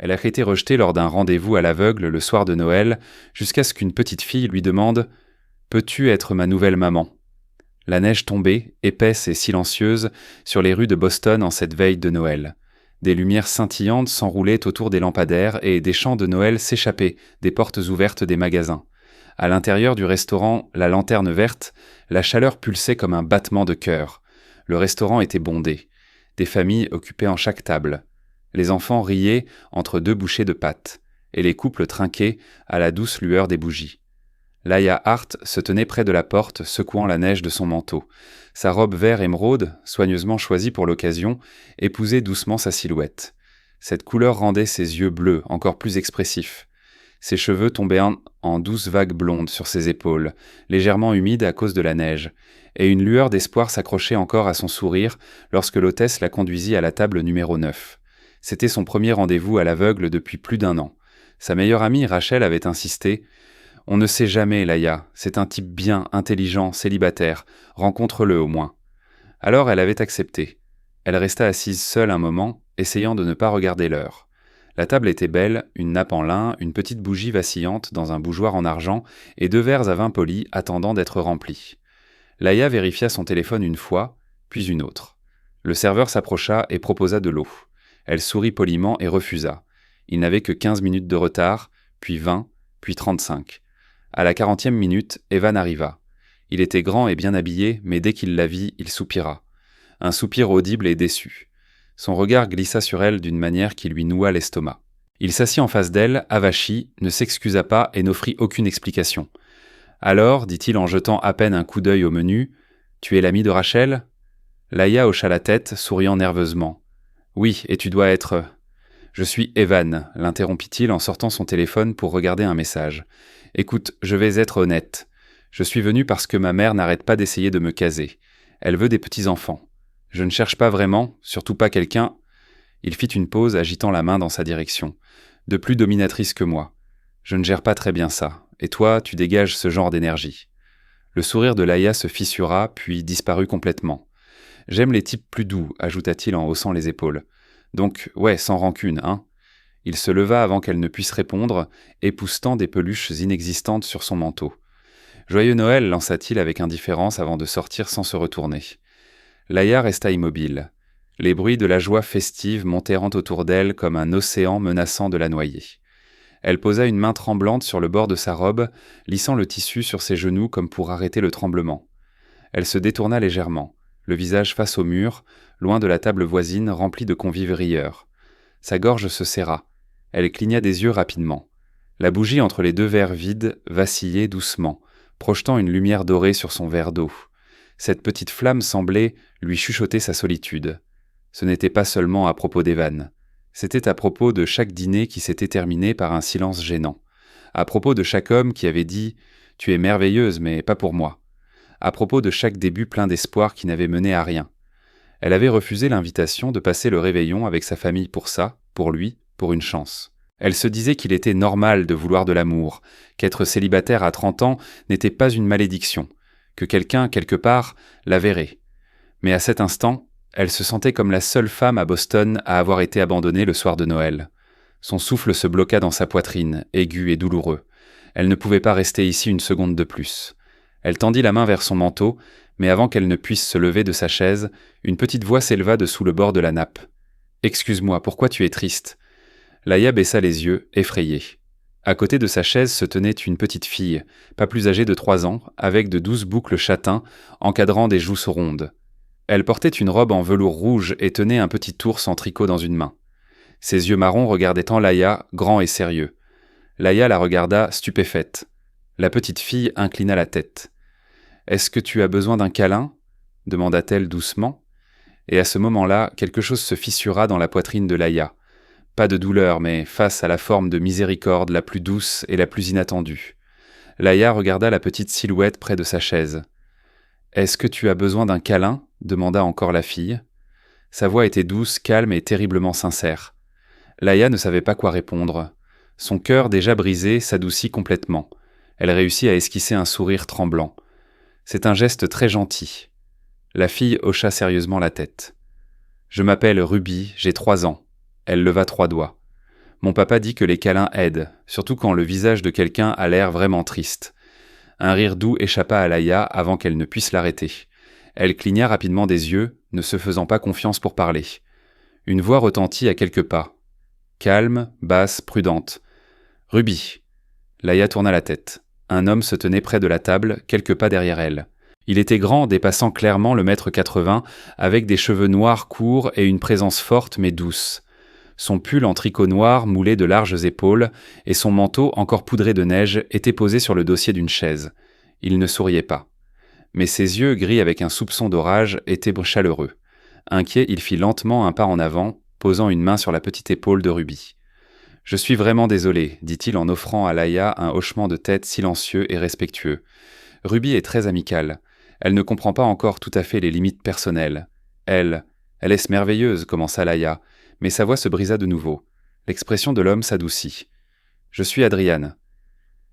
Elle a été rejetée lors d'un rendez-vous à l'aveugle le soir de Noël, jusqu'à ce qu'une petite fille lui demande « Peux-tu être ma nouvelle maman ?» La neige tombait, épaisse et silencieuse, sur les rues de Boston en cette veille de Noël. Des lumières scintillantes s'enroulaient autour des lampadaires et des chants de Noël s'échappaient des portes ouvertes des magasins. À l'intérieur du restaurant La Lanterne Verte, la chaleur pulsait comme un battement de cœur. Le restaurant était bondé. Des familles occupaient en chaque table. Les enfants riaient entre deux bouchées de pâtes, et les couples trinquaient à la douce lueur des bougies. Laia Hart se tenait près de la porte, secouant la neige de son manteau. Sa robe vert émeraude, soigneusement choisie pour l'occasion, épousait doucement sa silhouette. Cette couleur rendait ses yeux bleus encore plus expressifs. Ses cheveux tombaient en douces vagues blondes sur ses épaules, légèrement humides à cause de la neige, et une lueur d'espoir s'accrochait encore à son sourire lorsque l'hôtesse la conduisit à la table numéro 9. C'était son premier rendez-vous à l'aveugle depuis plus d'1 an. Sa meilleure amie Rachel avait insisté « On ne sait jamais, Laia, c'est un type bien, intelligent, célibataire, rencontre-le au moins. » Alors elle avait accepté. Elle resta assise seule un moment, essayant de ne pas regarder l'heure. La table était belle, une nappe en lin, une petite bougie vacillante dans un bougeoir en argent et 2 verres à vin poli attendant d'être remplis. Laia vérifia son téléphone une fois, puis une autre. Le serveur s'approcha et proposa de l'eau. Elle sourit poliment et refusa. Il n'avait que 15 minutes de retard, puis 20, puis 35. À la 40e minute, Evan arriva. Il était grand et bien habillé, mais dès qu'il la vit, il soupira. Un soupir audible et déçu. Son regard glissa sur elle d'une manière qui lui noua l'estomac. Il s'assit en face d'elle, avachi, ne s'excusa pas et n'offrit aucune explication. « Alors, dit-il en jetant à peine un coup d'œil au menu, « Tu es l'ami de Rachel ?» Laia hocha la tête, souriant nerveusement. « Oui, et tu dois être… » « Je suis Evan, » l'interrompit-il en sortant son téléphone pour regarder un message. « Écoute, je vais être honnête. Je suis venu parce que ma mère n'arrête pas d'essayer de me caser. Elle veut des petits-enfants. Je ne cherche pas vraiment, surtout pas quelqu'un… » Il fit une pause, agitant la main dans sa direction. « De plus dominatrice que moi. Je ne gère pas très bien ça. Et toi, tu dégages ce genre d'énergie. » Le sourire de Laia se fissura, puis disparut complètement. « J'aime les types plus doux, » ajouta-t-il en haussant les épaules. « Donc, ouais, sans rancune, hein ?» Il se leva avant qu'elle ne puisse répondre, époussetant des peluches inexistantes sur son manteau. « Joyeux Noël !» lança-t-il avec indifférence avant de sortir sans se retourner. Laia resta immobile. Les bruits de la joie festive montèrent autour d'elle comme un océan menaçant de la noyer. Elle posa une main tremblante sur le bord de sa robe, lissant le tissu sur ses genoux comme pour arrêter le tremblement. Elle se détourna légèrement, le visage face au mur, loin de la table voisine remplie de convives rieurs. Sa gorge se serra. Elle cligna des yeux rapidement. La bougie entre les 2 verres vides vacillait doucement, projetant une lumière dorée sur son verre d'eau. Cette petite flamme semblait lui chuchoter sa solitude. Ce n'était pas seulement à propos d'Evan. C'était à propos de chaque dîner qui s'était terminé par un silence gênant. À propos de chaque homme qui avait dit « Tu es merveilleuse, mais pas pour moi ». À propos de chaque début plein d'espoir qui n'avait mené à rien. Elle avait refusé l'invitation de passer le réveillon avec sa famille pour ça, pour lui, pour une chance. Elle se disait qu'il était normal de vouloir de l'amour, qu'être célibataire à 30 ans n'était pas une malédiction, que quelqu'un, quelque part, la verrait. Mais à cet instant, elle se sentait comme la seule femme à Boston à avoir été abandonnée le soir de Noël. Son souffle se bloqua dans sa poitrine, aigu et douloureux. Elle ne pouvait pas rester ici une seconde de plus. Elle tendit la main vers son manteau, mais avant qu'elle ne puisse se lever de sa chaise, une petite voix s'éleva de sous le bord de la nappe. « Excuse-moi, pourquoi tu es triste ?» Laia baissa les yeux, effrayée. À côté de sa chaise se tenait une petite fille, pas plus âgée de 3 ans, avec de douces boucles châtains encadrant des joues rondes. Elle portait une robe en velours rouge et tenait un petit ours en tricot dans une main. Ses yeux marrons regardaient en Laia, grands et sérieux. Laia la regarda, stupéfaite. La petite fille inclina la tête. « Est-ce que tu as besoin d'un câlin ?» demanda-t-elle doucement. Et à ce moment-là, quelque chose se fissura dans la poitrine de Laia. Pas de douleur, mais face à la forme de miséricorde la plus douce et la plus inattendue. Laia regarda la petite silhouette près de sa chaise. « Est-ce que tu as besoin d'un câlin ?» demanda encore la fille. Sa voix était douce, calme et terriblement sincère. Laia ne savait pas quoi répondre. Son cœur déjà brisé s'adoucit complètement. Elle réussit à esquisser un sourire tremblant. C'est un geste très gentil. La fille hocha sérieusement la tête. « Je m'appelle Ruby, j'ai 3 ans. » Elle leva 3 doigts. « Mon papa dit que les câlins aident, surtout quand le visage de quelqu'un a l'air vraiment triste. Un rire doux échappa à Laïa avant qu'elle ne puisse l'arrêter. Elle cligna rapidement des yeux, ne se faisant pas confiance pour parler. Une voix retentit à quelques pas. Calme, basse, prudente. « Ruby !» Laïa tourna la tête. Un homme se tenait près de la table, quelques pas derrière elle. Il était grand, dépassant clairement le 1,80 m, avec des cheveux noirs courts et une présence forte mais douce. Son pull en tricot noir moulait de larges épaules, et son manteau, encore poudré de neige, était posé sur le dossier d'une chaise. Il ne souriait pas. Mais ses yeux, gris avec un soupçon d'orage, étaient chaleureux. Inquiet, il fit lentement un pas en avant, posant une main sur la petite épaule de Ruby. « Je suis vraiment désolé, dit-il en offrant à Laïa un hochement de tête silencieux et respectueux. Ruby est très amicale. Elle ne comprend pas encore tout à fait les limites personnelles. Elle est merveilleuse, commença Laïa, mais sa voix se brisa de nouveau. L'expression de l'homme s'adoucit. « Je suis Adriane. »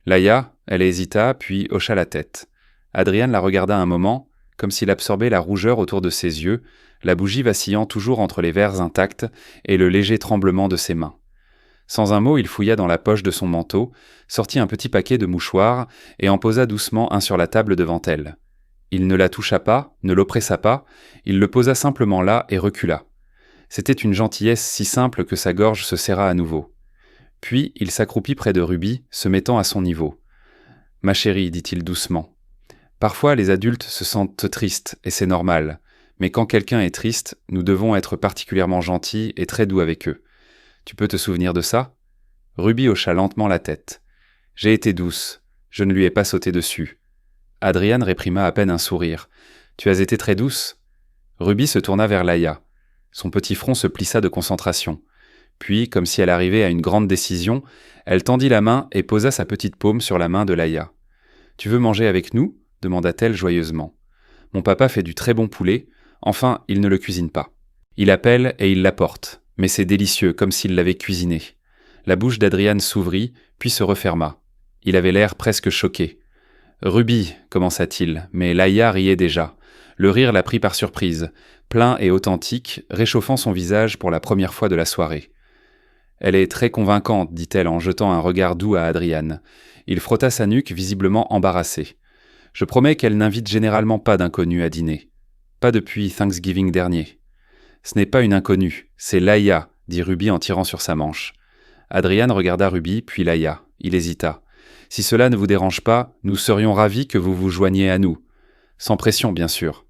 Laïa, elle hésita, puis hocha la tête. Adriane la regarda un moment, comme s'il absorbait la rougeur autour de ses yeux, la bougie vacillant toujours entre les verres intacts et le léger tremblement de ses mains. Sans un mot, il fouilla dans la poche de son manteau, sortit un petit paquet de mouchoirs et en posa doucement un sur la table devant elle. Il ne la toucha pas, ne l'oppressa pas, il le posa simplement là et recula. C'était une gentillesse si simple que sa gorge se serra à nouveau. Puis il s'accroupit près de Ruby, se mettant à son niveau. « Ma chérie, dit-il doucement. Parfois les adultes se sentent tristes, et c'est normal. Mais quand quelqu'un est triste, nous devons être particulièrement gentils et très doux avec eux. Tu peux te souvenir de ça ?» Ruby hocha lentement la tête. « J'ai été douce. Je ne lui ai pas sauté dessus. » Adriane réprima à peine un sourire. « Tu as été très douce ?» Ruby se tourna vers Laïa. Son petit front se plissa de concentration. Puis, comme si elle arrivait à une grande décision, elle tendit la main et posa sa petite paume sur la main de Laïa. « Tu veux manger avec nous ?» demanda-t-elle joyeusement. « Mon papa fait du très bon poulet. Enfin, il ne le cuisine pas. Il appelle et il l'apporte. Mais c'est délicieux, comme s'il l'avait cuisiné. » La bouche d'Adriane s'ouvrit, puis se referma. Il avait l'air presque choqué. « Ruby, commença-t-il, mais Laïa riait déjà. Le rire la prit par surprise, plein et authentique, réchauffant son visage pour la première fois de la soirée. « Elle est très convaincante, dit-elle en jetant un regard doux à Adriane. Il frotta sa nuque, visiblement embarrassé. « Je promets qu'elle n'invite généralement pas d'inconnus à dîner. Pas depuis Thanksgiving dernier. »« Ce n'est pas une inconnue, c'est Laïa, » dit Ruby en tirant sur sa manche. Adriane regarda Ruby, puis Laïa. Il hésita. « Si cela ne vous dérange pas, nous serions ravis que vous vous joigniez à nous. Sans pression, bien sûr. »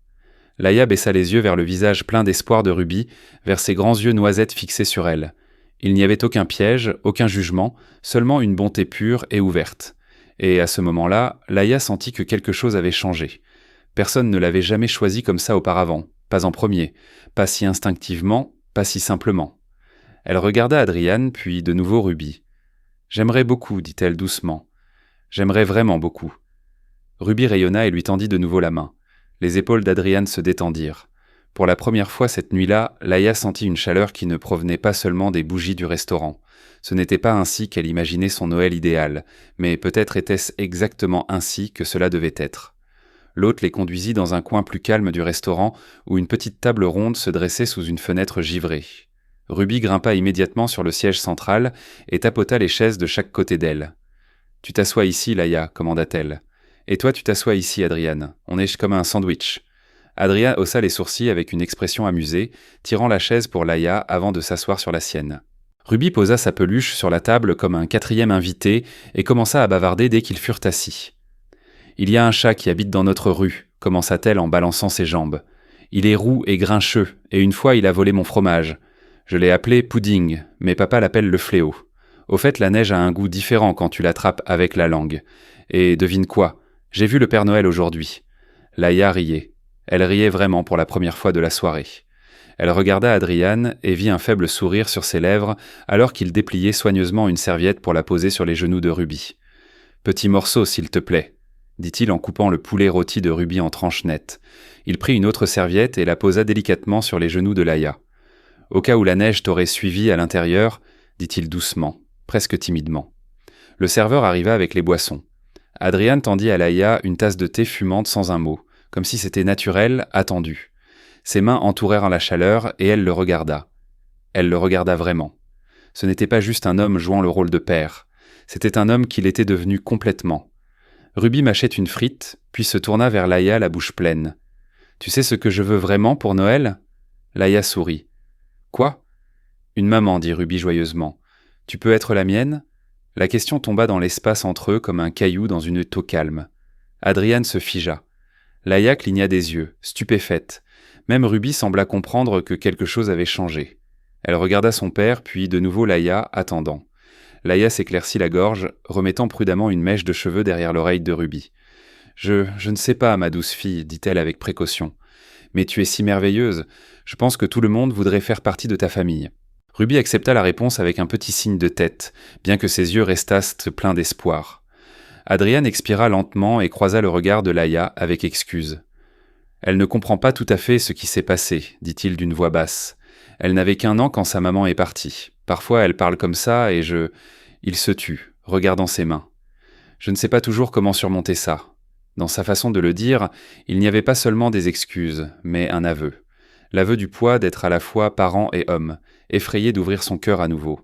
Laïa baissa les yeux vers le visage plein d'espoir de Ruby, vers ses grands yeux noisettes fixés sur elle. Il n'y avait aucun piège, aucun jugement, seulement une bonté pure et ouverte. Et à ce moment-là, Laïa sentit que quelque chose avait changé. Personne ne l'avait jamais choisi comme ça auparavant, pas en premier, pas si instinctivement, pas si simplement. Elle regarda Adriane, puis de nouveau Ruby. « J'aimerais beaucoup, dit-elle doucement. J'aimerais vraiment beaucoup. » Ruby rayonna et lui tendit de nouveau la main. Les épaules d'Adriane se détendirent. Pour la première fois cette nuit-là, Laïa sentit une chaleur qui ne provenait pas seulement des bougies du restaurant. Ce n'était pas ainsi qu'elle imaginait son Noël idéal, mais peut-être était-ce exactement ainsi que cela devait être. L'hôte les conduisit dans un coin plus calme du restaurant où une petite table ronde se dressait sous une fenêtre givrée. Ruby grimpa immédiatement sur le siège central et tapota les chaises de chaque côté d'elle. « Tu t'assois ici, Laïa, commanda-t-elle. Et toi, tu t'assois ici, Adriane. On est comme un sandwich. » Adriane haussa les sourcils avec une expression amusée, tirant la chaise pour Laïa avant de s'asseoir sur la sienne. Ruby posa sa peluche sur la table comme un quatrième invité et commença à bavarder dès qu'ils furent assis. « Il y a un chat qui habite dans notre rue, » commença-t-elle en balançant ses jambes. « Il est roux et grincheux, et une fois il a volé mon fromage. Je l'ai appelé Pudding, mais papa l'appelle le fléau. Au fait, la neige a un goût différent quand tu l'attrapes avec la langue. Et devine quoi, j'ai vu le Père Noël aujourd'hui. » Laïa riait. Elle riait vraiment pour la première fois de la soirée. Elle regarda Adriane et vit un faible sourire sur ses lèvres alors qu'il dépliait soigneusement une serviette pour la poser sur les genoux de Ruby. « Petit morceau, s'il te plaît, » dit-il en coupant le poulet rôti de Ruby en tranches nettes. Il prit une autre serviette et la posa délicatement sur les genoux de Laïa. « Au cas où la neige t'aurait suivi à l'intérieur, » dit-il doucement, presque timidement. Le serveur arriva avec les boissons. Adriane tendit à Laïa une tasse de thé fumante sans un mot, comme si c'était naturel, attendu. Ses mains entourèrent la chaleur et elle le regarda. Elle le regarda vraiment. Ce n'était pas juste un homme jouant le rôle de père. C'était un homme qu'il était devenu complètement. Ruby mâchait une frite, puis se tourna vers Laïa la bouche pleine. « Tu sais ce que je veux vraiment pour Noël ?» Laïa sourit. « Quoi ?» ?»« Une maman, dit Ruby joyeusement. « Tu peux être la mienne ?» La question tomba dans l'espace entre eux comme un caillou dans une eau calme. Adrian se figea. Laïa cligna des yeux, stupéfaite. Même Ruby sembla comprendre que quelque chose avait changé. Elle regarda son père, puis de nouveau Laïa, attendant. Laïa s'éclaircit la gorge, remettant prudemment une mèche de cheveux derrière l'oreille de Ruby. « Je ne sais pas, ma douce fille, dit-elle avec précaution. Mais tu es si merveilleuse, je pense que tout le monde voudrait faire partie de ta famille. » Ruby accepta la réponse avec un petit signe de tête, bien que ses yeux restassent pleins d'espoir. Adrian expira lentement et croisa le regard de Laïa avec excuse. « Elle ne comprend pas tout à fait ce qui s'est passé, dit-il d'une voix basse. Elle n'avait qu'1 an quand sa maman est partie. Parfois elle parle comme ça et je... » Il se tut, regardant ses mains. « Je ne sais pas toujours comment surmonter ça. » Dans sa façon de le dire, il n'y avait pas seulement des excuses, mais un aveu. L'aveu du poids d'être à la fois parent et homme, effrayé d'ouvrir son cœur à nouveau.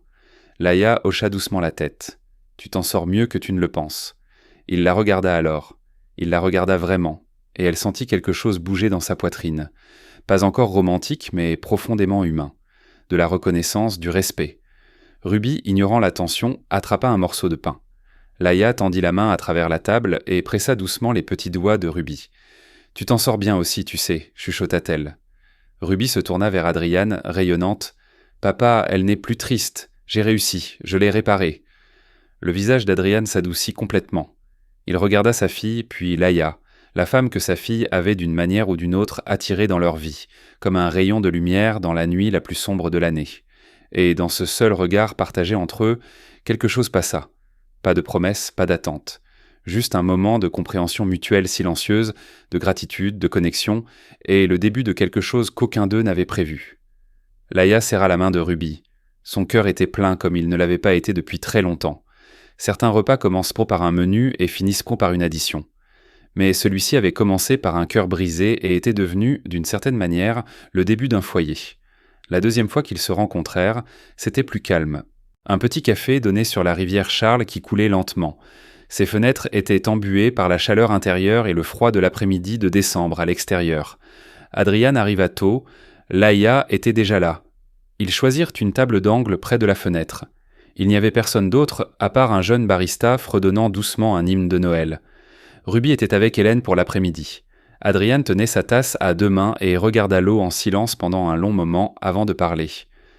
Laïa hocha doucement la tête. « Tu t'en sors mieux que tu ne le penses. » Il la regarda alors. Il la regarda vraiment, et elle sentit quelque chose bouger dans sa poitrine. Pas encore romantique, mais profondément humain. De la reconnaissance, du respect. Ruby, ignorant la tension, attrapa un morceau de pain. Laïa tendit la main à travers la table et pressa doucement les petits doigts de Ruby. « Tu t'en sors bien aussi, tu sais, chuchota-t-elle. Ruby se tourna vers Adrian, rayonnante. « Papa, elle n'est plus triste. J'ai réussi, je l'ai réparée. » Le visage d'Adrian s'adoucit complètement. Il regarda sa fille, puis Laïa, la femme que sa fille avait d'une manière ou d'une autre attirée dans leur vie, comme un rayon de lumière dans la nuit la plus sombre de l'année. Et dans ce seul regard partagé entre eux, quelque chose passa. Pas de promesse, pas d'attente. Juste un moment de compréhension mutuelle silencieuse, de gratitude, de connexion, et le début de quelque chose qu'aucun d'eux n'avait prévu. Laïa serra la main de Ruby. Son cœur était plein comme il ne l'avait pas été depuis très longtemps. Certains repas commencent par un menu et finissent par une addition. Mais celui-ci avait commencé par un cœur brisé et était devenu, d'une certaine manière, le début d'un foyer. La deuxième fois qu'ils se rencontrèrent, c'était plus calme. Un petit café donnait sur la rivière Charles qui coulait lentement. Ses fenêtres étaient embuées par la chaleur intérieure et le froid de l'après-midi de décembre à l'extérieur. Adrian arriva tôt, Laïa était déjà là. Ils choisirent une table d'angle près de la fenêtre. Il n'y avait personne d'autre à part un jeune barista fredonnant doucement un hymne de Noël. Ruby était avec Hélène pour l'après-midi. Adrian tenait sa tasse à 2 mains et regarda l'eau en silence pendant un long moment avant de parler.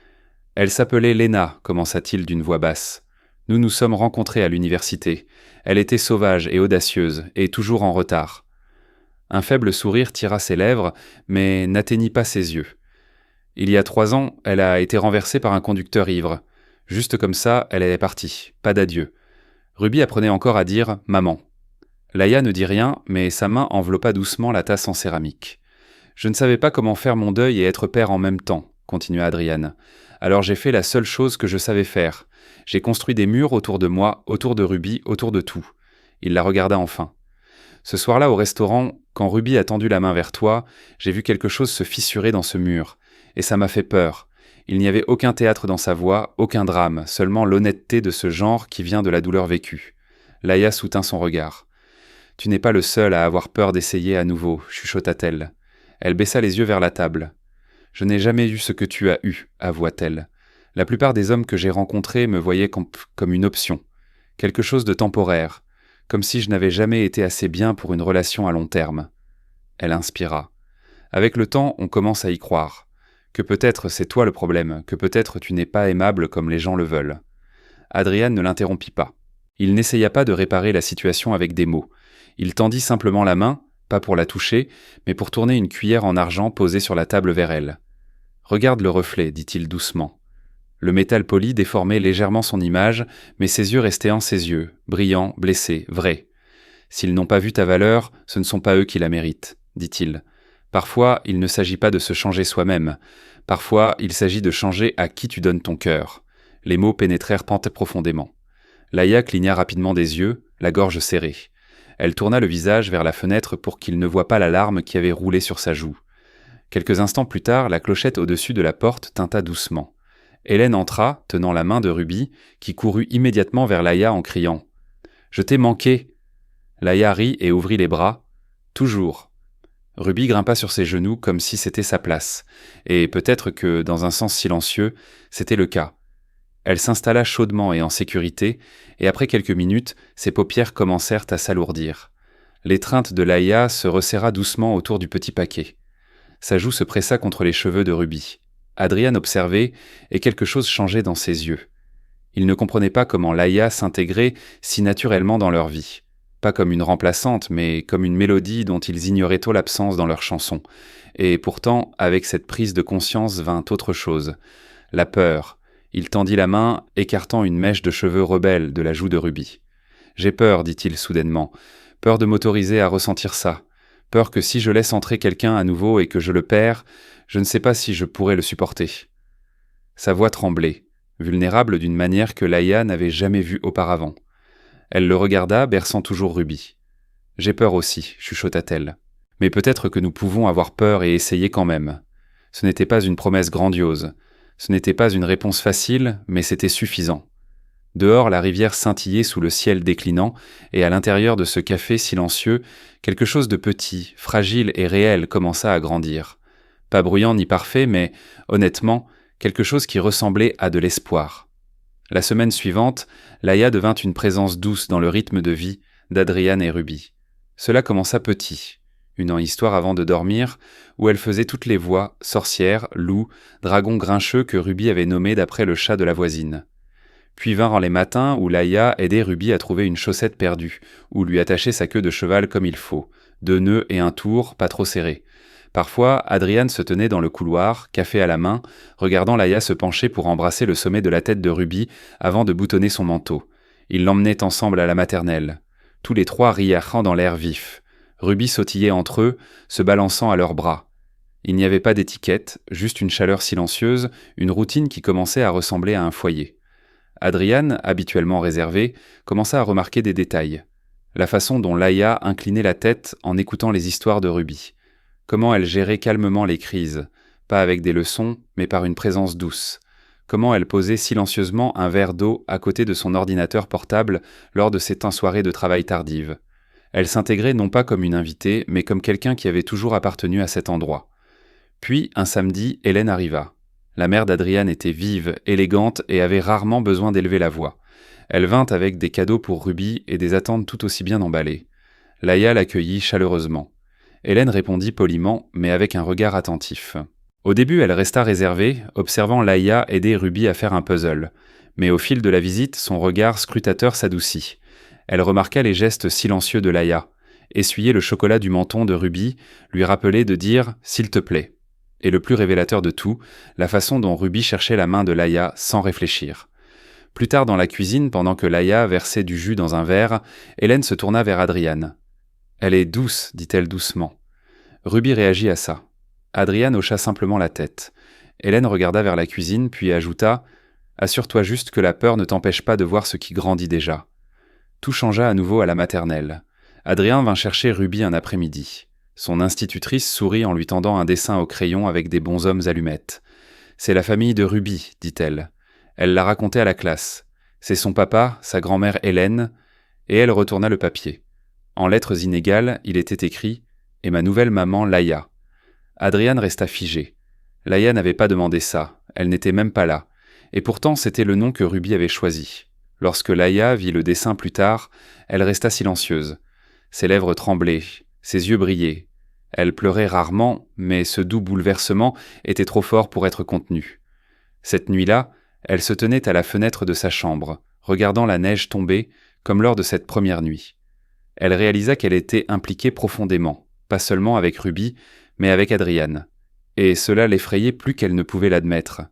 « Elle s'appelait Lena, commença-t-il d'une voix basse. Nous nous sommes rencontrés à l'université. Elle était sauvage et audacieuse, et toujours en retard. » Un faible sourire tira ses lèvres, mais n'atteignit pas ses yeux. Il y a 3 ans, elle a été renversée par un conducteur ivre. Juste comme ça, elle est partie. Pas d'adieu. Ruby apprenait encore à dire « maman ». Laïa ne dit rien, mais sa main enveloppa doucement la tasse en céramique. « Je ne savais pas comment faire mon deuil et être père en même temps, » continua Adrian. « Alors j'ai fait la seule chose que je savais faire. J'ai construit des murs autour de moi, autour de Ruby, autour de tout. » Il la regarda enfin. « Ce soir-là au restaurant, quand Ruby a tendu la main vers toi, j'ai vu quelque chose se fissurer dans ce mur. Et ça m'a fait peur. Il n'y avait aucun théâtre dans sa voix, aucun drame, seulement l'honnêteté de ce genre qui vient de la douleur vécue. » Laïa soutint son regard. « Tu n'es pas le seul à avoir peur d'essayer à nouveau, » chuchota-t-elle. Elle baissa les yeux vers la table. « Je n'ai jamais eu ce que tu as eu, » avoua-t-elle. « La plupart des hommes que j'ai rencontrés me voyaient comme une option, quelque chose de temporaire, comme si je n'avais jamais été assez bien pour une relation à long terme. » Elle inspira. « Avec le temps, on commence à y croire. Que peut-être c'est toi le problème, que peut-être tu n'es pas aimable comme les gens le veulent. » Adrian ne l'interrompit pas. Il n'essaya pas de réparer la situation avec des mots. Il tendit simplement la main, pas pour la toucher, mais pour tourner une cuillère en argent posée sur la table vers elle. « Regarde le reflet, dit-il doucement. » Le métal poli déformait légèrement son image, mais ses yeux restaient en ses yeux, brillants, blessés, vrais. « S'ils n'ont pas vu ta valeur, ce ne sont pas eux qui la méritent, » dit-il. « Parfois, il ne s'agit pas de se changer soi-même. Parfois, il s'agit de changer à qui tu donnes ton cœur. » Les mots pénétrèrent profondément. Laïa cligna rapidement des yeux, la gorge serrée. Elle tourna le visage vers la fenêtre pour qu'il ne voie pas la larme qui avait roulé sur sa joue. Quelques instants plus tard, la clochette au-dessus de la porte tinta doucement. Hélène entra, tenant la main de Ruby, qui courut immédiatement vers Laïa en criant « Je t'ai manqué !» Laïa rit et ouvrit les bras. « Toujours !» Ruby grimpa sur ses genoux comme si c'était sa place, et peut-être que, dans un sens silencieux, c'était le cas. Elle s'installa chaudement et en sécurité, et après quelques minutes, ses paupières commencèrent à s'alourdir. L'étreinte de Laïa se resserra doucement autour du petit paquet. Sa joue se pressa contre les cheveux de Ruby. Adrian observait, et quelque chose changeait dans ses yeux. Il ne comprenait pas comment Laïa s'intégrait si naturellement dans leur vie. Pas comme une remplaçante, mais comme une mélodie dont ils ignoraient tôt l'absence dans leurs chansons. Et pourtant, avec cette prise de conscience vint autre chose. La peur. Il tendit la main, écartant une mèche de cheveux rebelle de la joue de Ruby. « J'ai peur, dit-il soudainement. Peur de m'autoriser à ressentir ça. Peur que si je laisse entrer quelqu'un à nouveau et que je le perds, je ne sais pas si je pourrais le supporter. » Sa voix tremblait, vulnérable d'une manière que Laïa n'avait jamais vue auparavant. Elle le regarda, berçant toujours Ruby. « J'ai peur aussi, chuchota-t-elle. Mais peut-être que nous pouvons avoir peur et essayer quand même. » Ce n'était pas une promesse grandiose. Ce n'était pas une réponse facile, mais c'était suffisant. Dehors, la rivière scintillait sous le ciel déclinant, et à l'intérieur de ce café silencieux, quelque chose de petit, fragile et réel commença à grandir. Pas bruyant ni parfait, mais, honnêtement, quelque chose qui ressemblait à de l'espoir. La semaine suivante, Laïa devint une présence douce dans le rythme de vie d'Adrian et Ruby. Cela commença petit. Une histoire avant de dormir, où elle faisait toutes les voix, sorcières, loups, dragons grincheux que Ruby avait nommés d'après le chat de la voisine. Puis vinrent les matins où Laïa aidait Ruby à trouver une chaussette perdue, ou lui attachait sa queue de cheval comme il faut, 2 nœuds et un tour, pas trop serré. Parfois, Adrian se tenait dans le couloir, café à la main, regardant Laïa se pencher pour embrasser le sommet de la tête de Ruby avant de boutonner son manteau. Ils l'emmenaient ensemble à la maternelle. Tous les 3 riaient dans l'air vif. Ruby sautillait entre eux, se balançant à leurs bras. Il n'y avait pas d'étiquette, juste une chaleur silencieuse, une routine qui commençait à ressembler à un foyer. Adrian, habituellement réservé, commença à remarquer des détails. La façon dont Laïa inclinait la tête en écoutant les histoires de Ruby. Comment elle gérait calmement les crises, pas avec des leçons, mais par une présence douce. Comment elle posait silencieusement un verre d'eau à côté de son ordinateur portable lors de ses soirées de travail tardives. Elle s'intégrait non pas comme une invitée, mais comme quelqu'un qui avait toujours appartenu à cet endroit. Puis, un samedi, Hélène arriva. La mère d'Adrian était vive, élégante et avait rarement besoin d'élever la voix. Elle vint avec des cadeaux pour Ruby et des attentes tout aussi bien emballées. Laïa l'accueillit chaleureusement. Hélène répondit poliment, mais avec un regard attentif. Au début, elle resta réservée, observant Laïa aider Ruby à faire un puzzle. Mais au fil de la visite, son regard scrutateur s'adoucit. Elle remarqua les gestes silencieux de Laïa, essuyer le chocolat du menton de Ruby, lui rappeler de dire « s'il te plaît ». Et le plus révélateur de tout, la façon dont Ruby cherchait la main de Laïa sans réfléchir. Plus tard dans la cuisine, pendant que Laïa versait du jus dans un verre, Hélène se tourna vers Adrian. « Elle est douce, dit-elle doucement. » Ruby réagit à ça. Adrian hocha simplement la tête. Hélène regarda vers la cuisine, puis ajouta « Assure-toi juste que la peur ne t'empêche pas de voir ce qui grandit déjà. » Tout changea à nouveau à la maternelle. Adrien vint chercher Ruby un après-midi. Son institutrice sourit en lui tendant un dessin au crayon avec des bonshommes allumettes. « C'est la famille de Ruby, dit-elle. Elle l'a raconté à la classe. C'est son papa, sa grand-mère Hélène, et elle retourna le papier. En lettres inégales, il était écrit « Et ma nouvelle maman Laïa ». Adrian resta figé. Laïa n'avait pas demandé ça, elle n'était même pas là. Et pourtant, c'était le nom que Ruby avait choisi. Lorsque Laïa vit le dessin plus tard, elle resta silencieuse. Ses lèvres tremblaient, ses yeux brillaient. Elle pleurait rarement, mais ce doux bouleversement était trop fort pour être contenu. Cette nuit-là, elle se tenait à la fenêtre de sa chambre, regardant la neige tomber, comme lors de cette première nuit. Elle réalisa qu'elle était impliquée profondément, pas seulement avec Ruby, mais avec Adrian. Et cela l'effrayait plus qu'elle ne pouvait l'admettre.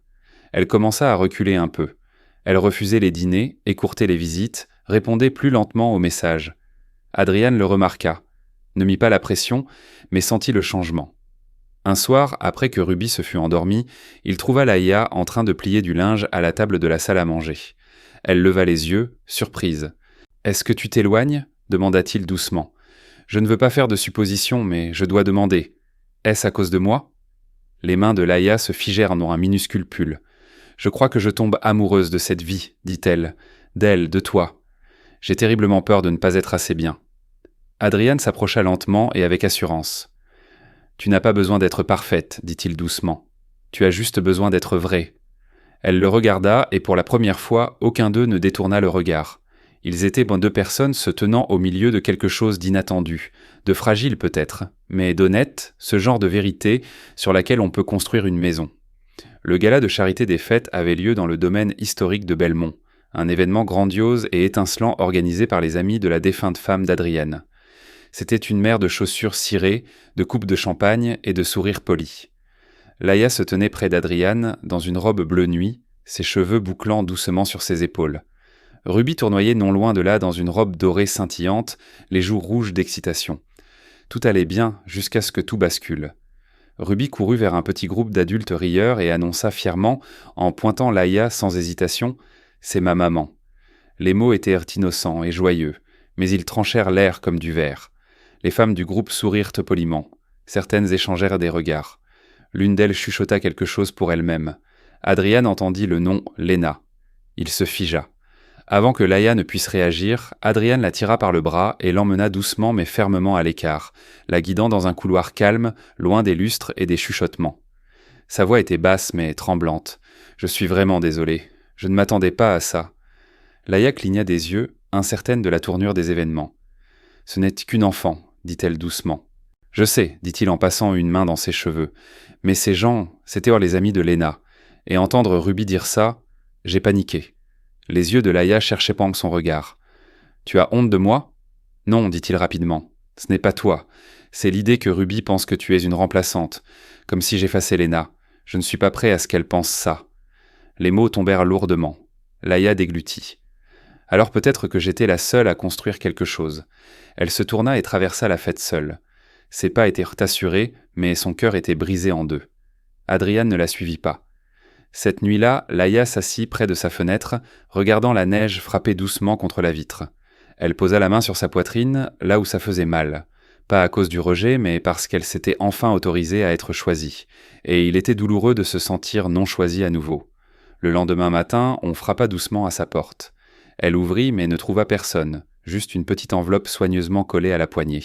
Elle commença à reculer un peu. Elle refusait les dîners, écourtait les visites, répondait plus lentement aux messages. Adrian le remarqua, ne mit pas la pression, mais sentit le changement. Un soir, après que Ruby se fut endormie, il trouva Laïa en train de plier du linge à la table de la salle à manger. Elle leva les yeux, surprise. « Est-ce que tu t'éloignes » demanda-t-il doucement. « Je ne veux pas faire de suppositions, mais je dois demander. Est-ce à cause de moi ?» Les mains de Laïa se figèrent dans un minuscule pull. Je crois que je tombe amoureuse de cette vie, dit-elle, d'elle, de toi. J'ai terriblement peur de ne pas être assez bien. Adriane s'approcha lentement et avec assurance. Tu n'as pas besoin d'être parfaite, dit-il doucement. Tu as juste besoin d'être vraie. Elle le regarda et pour la première fois, aucun d'eux ne détourna le regard. Ils étaient deux personnes se tenant au milieu de quelque chose d'inattendu, de fragile peut-être, mais d'honnête, ce genre de vérité sur laquelle on peut construire une maison. Le gala de charité des fêtes avait lieu dans le domaine historique de Belmont, un événement grandiose et étincelant organisé par les amis de la défunte femme d'Adriane. C'était une mer de chaussures cirées, de coupes de champagne et de sourires polis. Laïa se tenait près d'Adriane, dans une robe bleu nuit, ses cheveux bouclant doucement sur ses épaules. Ruby tournoyait non loin de là dans une robe dorée scintillante, les joues rouges d'excitation. Tout allait bien jusqu'à ce que tout bascule. Ruby courut vers un petit groupe d'adultes rieurs et annonça fièrement, en pointant Laïa sans hésitation, « C'est ma maman ». Les mots étaient innocents et joyeux, mais ils tranchèrent l'air comme du verre. Les femmes du groupe sourirent poliment. Certaines échangèrent des regards. L'une d'elles chuchota quelque chose pour elle-même. Adriane entendit le nom Léna. Il se figea. Avant que Laïa ne puisse réagir, Adriane la tira par le bras et l'emmena doucement mais fermement à l'écart, la guidant dans un couloir calme, loin des lustres et des chuchotements. Sa voix était basse mais tremblante. « Je suis vraiment désolée. Je ne m'attendais pas à ça. » Laïa cligna des yeux, incertaine de la tournure des événements. « Ce n'est qu'une enfant, dit-elle doucement. « Je sais, dit-il en passant une main dans ses cheveux. Mais ces gens, c'étaient les amis de Léna. Et entendre Ruby dire ça, j'ai paniqué. » Les yeux de Laïa cherchaient Pang son regard. « Tu as honte de moi ?»« Non, dit-il rapidement. Ce n'est pas toi. C'est l'idée que Ruby pense que tu es une remplaçante, comme si j'effaçais Léna. Je ne suis pas prêt à ce qu'elle pense ça. » Les mots tombèrent lourdement. Laïa déglutit. Alors peut-être que j'étais la seule à construire quelque chose. Elle se tourna et traversa la fête seule. Ses pas étaient assurés, mais son cœur était brisé en deux. Adriane ne la suivit pas. Cette nuit-là, Laïa s'assit près de sa fenêtre, regardant la neige frapper doucement contre la vitre. Elle posa la main sur sa poitrine, là où ça faisait mal. Pas à cause du rejet, mais parce qu'elle s'était enfin autorisée à être choisie. Et il était douloureux de se sentir non choisie à nouveau. Le lendemain matin, on frappa doucement à sa porte. Elle ouvrit, mais ne trouva personne, juste une petite enveloppe soigneusement collée à la poignée.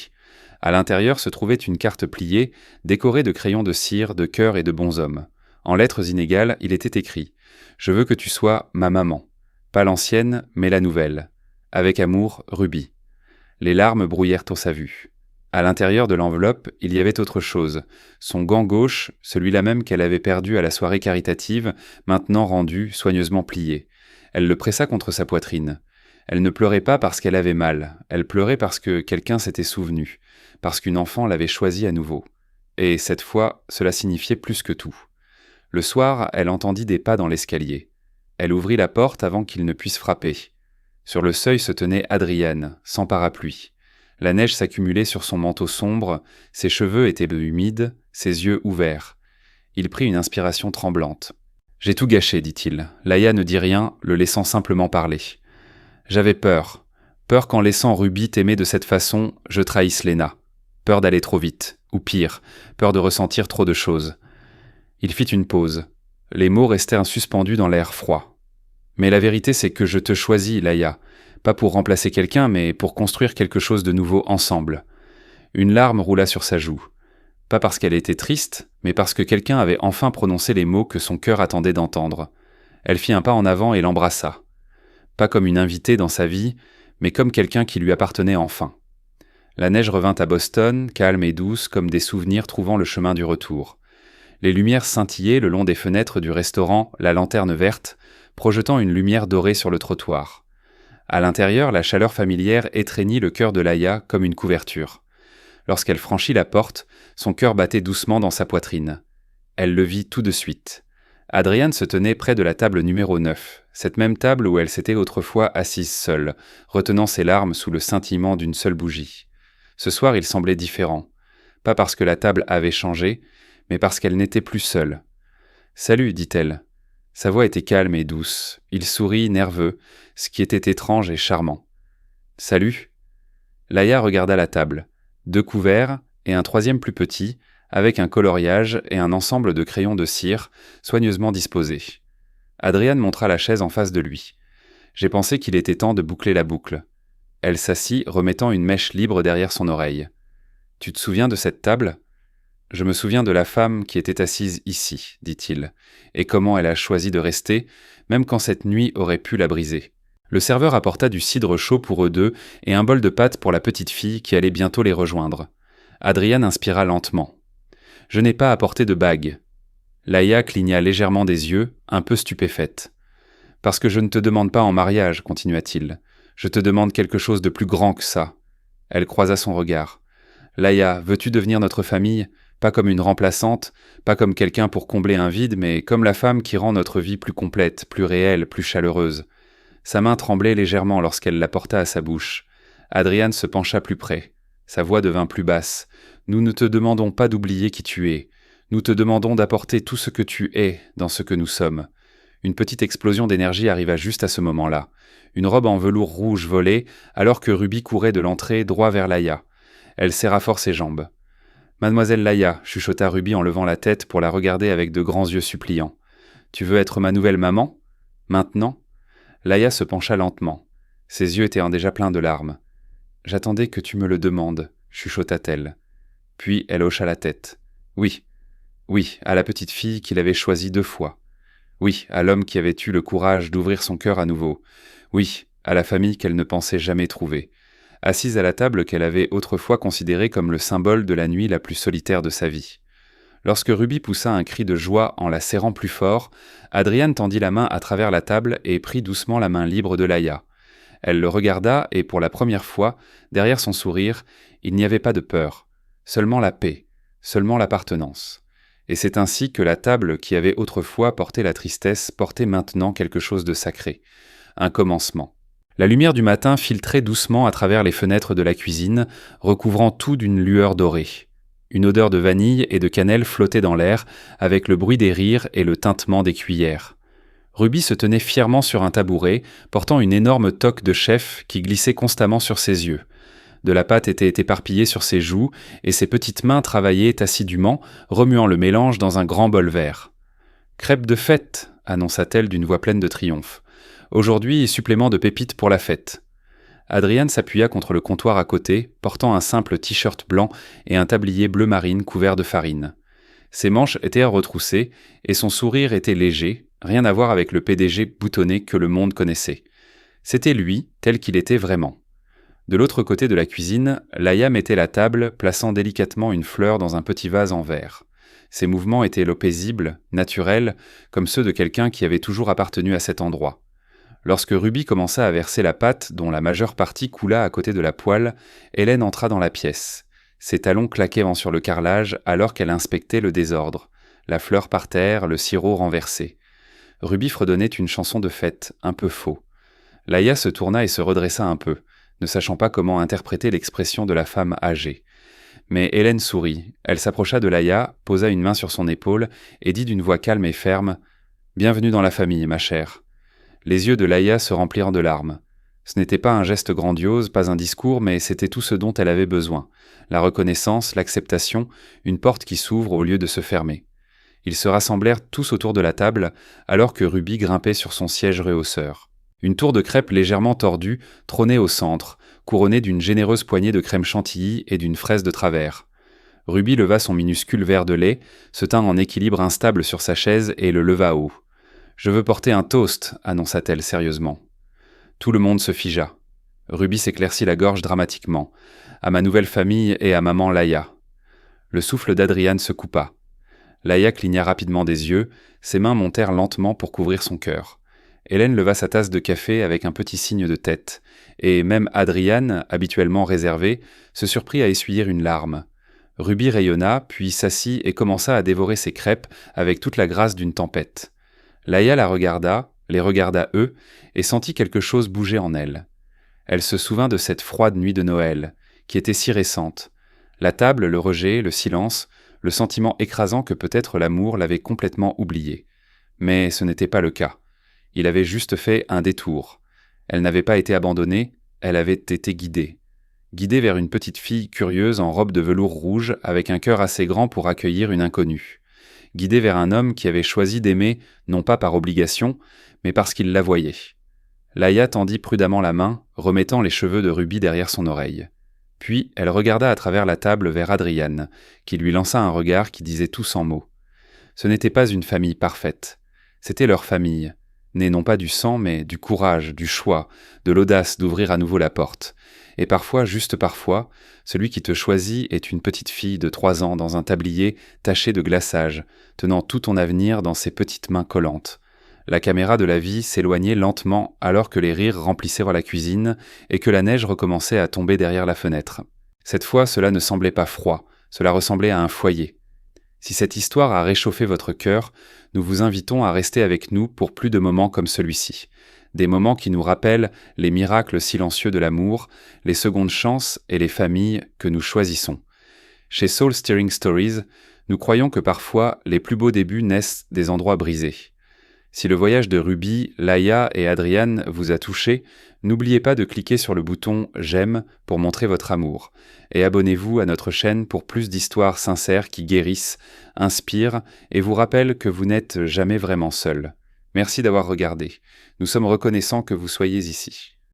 À l'intérieur se trouvait une carte pliée, décorée de crayons de cire, de cœurs et de bonshommes. En lettres inégales, il était écrit « Je veux que tu sois ma maman. Pas l'ancienne, mais la nouvelle. Avec amour, Ruby. » Les larmes brouillèrent sa vue. À l'intérieur de l'enveloppe, il y avait autre chose. Son gant gauche, celui-là même qu'elle avait perdu à la soirée caritative, maintenant rendu, soigneusement plié. Elle le pressa contre sa poitrine. Elle ne pleurait pas parce qu'elle avait mal. Elle pleurait parce que quelqu'un s'était souvenu, parce qu'une enfant l'avait choisie à nouveau. Et cette fois, cela signifiait plus que tout. Le soir, elle entendit des pas dans l'escalier. Elle ouvrit la porte avant qu'il ne puisse frapper. Sur le seuil se tenait Adriane, sans parapluie. La neige s'accumulait sur son manteau sombre, ses cheveux étaient humides, ses yeux ouverts. Il prit une inspiration tremblante. « J'ai tout gâché, dit-il. » Laïa ne dit rien, le laissant simplement parler. « J'avais peur. Peur qu'en laissant Ruby t'aimer de cette façon, je trahisse Léna. Peur d'aller trop vite, ou pire, peur de ressentir trop de choses. » Il fit une pause. Les mots restèrent suspendus dans l'air froid. « Mais la vérité, c'est que je te choisis, Laïa. Pas pour remplacer quelqu'un, mais pour construire quelque chose de nouveau ensemble. » Une larme roula sur sa joue. Pas parce qu'elle était triste, mais parce que quelqu'un avait enfin prononcé les mots que son cœur attendait d'entendre. Elle fit un pas en avant et l'embrassa. Pas comme une invitée dans sa vie, mais comme quelqu'un qui lui appartenait enfin. La neige revint à Boston, calme et douce, comme des souvenirs trouvant le chemin du retour. Les lumières scintillaient le long des fenêtres du restaurant La Lanterne Verte, projetant une lumière dorée sur le trottoir. À l'intérieur, la chaleur familière étreignit le cœur de Laïa comme une couverture. Lorsqu'elle franchit la porte, son cœur battait doucement dans sa poitrine. Elle le vit tout de suite. Adriane se tenait près de la table numéro 9, cette même table où elle s'était autrefois assise seule, retenant ses larmes sous le scintillement d'une seule bougie. Ce soir, il semblait différent. Pas parce que la table avait changé, mais parce qu'elle n'était plus seule. « Salut, dit-elle. » Sa voix était calme et douce. Il sourit, nerveux, ce qui était étrange et charmant. « Salut ?» Laïa regarda la table. 2 couverts et un troisième plus petit, avec un coloriage et un ensemble de crayons de cire soigneusement disposés. Adrian montra la chaise en face de lui. J'ai pensé qu'il était temps de boucler la boucle. Elle s'assit, remettant une mèche libre derrière son oreille. « Tu te souviens de cette table ? » ?»« Je me souviens de la femme qui était assise ici, dit-il, et comment elle a choisi de rester, même quand cette nuit aurait pu la briser. » Le serveur apporta du cidre chaud pour eux deux et un bol de pâtes pour la petite fille qui allait bientôt les rejoindre. Adrian inspira lentement. « Je n'ai pas apporté de bague. » Laïa cligna légèrement des yeux, un peu stupéfaite. « Parce que je ne te demande pas en mariage, continua-t-il. Je te demande quelque chose de plus grand que ça. » Elle croisa son regard. « Laïa, veux-tu devenir notre famille ? Pas comme une remplaçante, pas comme quelqu'un pour combler un vide, mais comme la femme qui rend notre vie plus complète, plus réelle, plus chaleureuse. » Sa main tremblait légèrement lorsqu'elle la porta à sa bouche. Adrian se pencha plus près. Sa voix devint plus basse. « Nous ne te demandons pas d'oublier qui tu es. Nous te demandons d'apporter tout ce que tu es dans ce que nous sommes. » Une petite explosion d'énergie arriva juste à ce moment-là. Une robe en velours rouge volait, alors que Ruby courait de l'entrée droit vers Laïa. Elle serra fort ses jambes. « Mademoiselle Laïa, » chuchota Ruby en levant la tête pour la regarder avec de grands yeux suppliants. « Tu veux être ma nouvelle maman ? Maintenant ?» Laïa se pencha lentement. Ses yeux étaient déjà pleins de larmes. « J'attendais que tu me le demandes, » chuchota-t-elle. Puis elle hocha la tête. « Oui, oui, à la petite fille qu'il avait choisie 2 fois. Oui, à l'homme qui avait eu le courage d'ouvrir son cœur à nouveau. Oui, à la famille qu'elle ne pensait jamais trouver. Assise à la table qu'elle avait autrefois considérée comme le symbole de la nuit la plus solitaire de sa vie. » Lorsque Ruby poussa un cri de joie en la serrant plus fort, Adrian tendit la main à travers la table et prit doucement la main libre de Laïa. Elle le regarda et pour la première fois, derrière son sourire, il n'y avait pas de peur, seulement la paix, seulement l'appartenance. Et c'est ainsi que la table qui avait autrefois porté la tristesse portait maintenant quelque chose de sacré, un commencement. La lumière du matin filtrait doucement à travers les fenêtres de la cuisine, recouvrant tout d'une lueur dorée. Une odeur de vanille et de cannelle flottait dans l'air, avec le bruit des rires et le tintement des cuillères. Ruby se tenait fièrement sur un tabouret, portant une énorme toque de chef qui glissait constamment sur ses yeux. De la pâte était éparpillée sur ses joues, et ses petites mains travaillaient assidûment, remuant le mélange dans un grand bol vert. « Crêpes de fête !» annonça-t-elle d'une voix pleine de triomphe. « Aujourd'hui, supplément de pépites pour la fête. » Adrian s'appuya contre le comptoir à côté, portant un simple t-shirt blanc et un tablier bleu marine couvert de farine. Ses manches étaient retroussées et son sourire était léger, rien à voir avec le PDG boutonné que le monde connaissait. C'était lui, tel qu'il était vraiment. De l'autre côté de la cuisine, Laïa mettait la table, plaçant délicatement une fleur dans un petit vase en verre. Ses mouvements étaient paisibles, naturels, comme ceux de quelqu'un qui avait toujours appartenu à cet endroit. Lorsque Ruby commença à verser la pâte, dont la majeure partie coula à côté de la poêle, Hélène entra dans la pièce. Ses talons claquaient sur le carrelage alors qu'elle inspectait le désordre. La fleur par terre, le sirop renversé. Ruby fredonnait une chanson de fête, un peu faux. Laïa se tourna et se redressa un peu, ne sachant pas comment interpréter l'expression de la femme âgée. Mais Hélène sourit. Elle s'approcha de Laïa, posa une main sur son épaule et dit d'une voix calme et ferme « Bienvenue dans la famille, ma chère. » Les yeux de Laïa se remplirent de larmes. Ce n'était pas un geste grandiose, pas un discours, mais c'était tout ce dont elle avait besoin. La reconnaissance, l'acceptation, une porte qui s'ouvre au lieu de se fermer. Ils se rassemblèrent tous autour de la table, alors que Ruby grimpait sur son siège rehausseur. Une tour de crêpes légèrement tordue trônait au centre, couronnée d'une généreuse poignée de crème chantilly et d'une fraise de travers. Ruby leva son minuscule verre de lait, se tint en équilibre instable sur sa chaise et le leva haut. « Je veux porter un toast », annonça-t-elle sérieusement. Tout le monde se figea. Ruby s'éclaircit la gorge dramatiquement. « À ma nouvelle famille et à maman Laïa. » Le souffle d'Adrian se coupa. Laïa cligna rapidement des yeux, ses mains montèrent lentement pour couvrir son cœur. Hélène leva sa tasse de café avec un petit signe de tête, et même Adrian, habituellement réservé, se surprit à essuyer une larme. Ruby rayonna, puis s'assit et commença à dévorer ses crêpes avec toute la grâce d'une tempête. Laïa la regarda, les regarda eux, et sentit quelque chose bouger en elle. Elle se souvint de cette froide nuit de Noël, qui était si récente. La table, le rejet, le silence, le sentiment écrasant que peut-être l'amour l'avait complètement oublié. Mais ce n'était pas le cas. Il avait juste fait un détour. Elle n'avait pas été abandonnée, elle avait été guidée. Guidée vers une petite fille curieuse en robe de velours rouge avec un cœur assez grand pour accueillir une inconnue. guidée vers un homme qui avait choisi d'aimer non pas par obligation, mais parce qu'il la voyait. Laïa tendit prudemment la main, remettant les cheveux de Ruby derrière son oreille. Puis elle regarda à travers la table vers Adrian, qui lui lança un regard qui disait tout sans mots. Ce n'était pas une famille parfaite. C'était leur famille, née non pas du sang, mais du courage, du choix, de l'audace d'ouvrir à nouveau la porte. Et parfois, juste parfois, celui qui te choisit est une petite fille de 3 ans dans un tablier taché de glaçage, tenant tout ton avenir dans ses petites mains collantes. La caméra de la vie s'éloignait lentement alors que les rires remplissaient la cuisine et que la neige recommençait à tomber derrière la fenêtre. Cette fois, cela ne semblait pas froid, cela ressemblait à un foyer. Si cette histoire a réchauffé votre cœur, nous vous invitons à rester avec nous pour plus de moments comme celui-ci. Des moments qui nous rappellent les miracles silencieux de l'amour, les secondes chances et les familles que nous choisissons. Chez Soul Stirring Stories, nous croyons que parfois les plus beaux débuts naissent des endroits brisés. Si le voyage de Ruby, Laïa et Adrian vous a touché, n'oubliez pas de cliquer sur le bouton « J'aime » pour montrer votre amour. Et abonnez-vous à notre chaîne pour plus d'histoires sincères qui guérissent, inspirent et vous rappellent que vous n'êtes jamais vraiment seul. Merci d'avoir regardé. Nous sommes reconnaissants que vous soyez ici.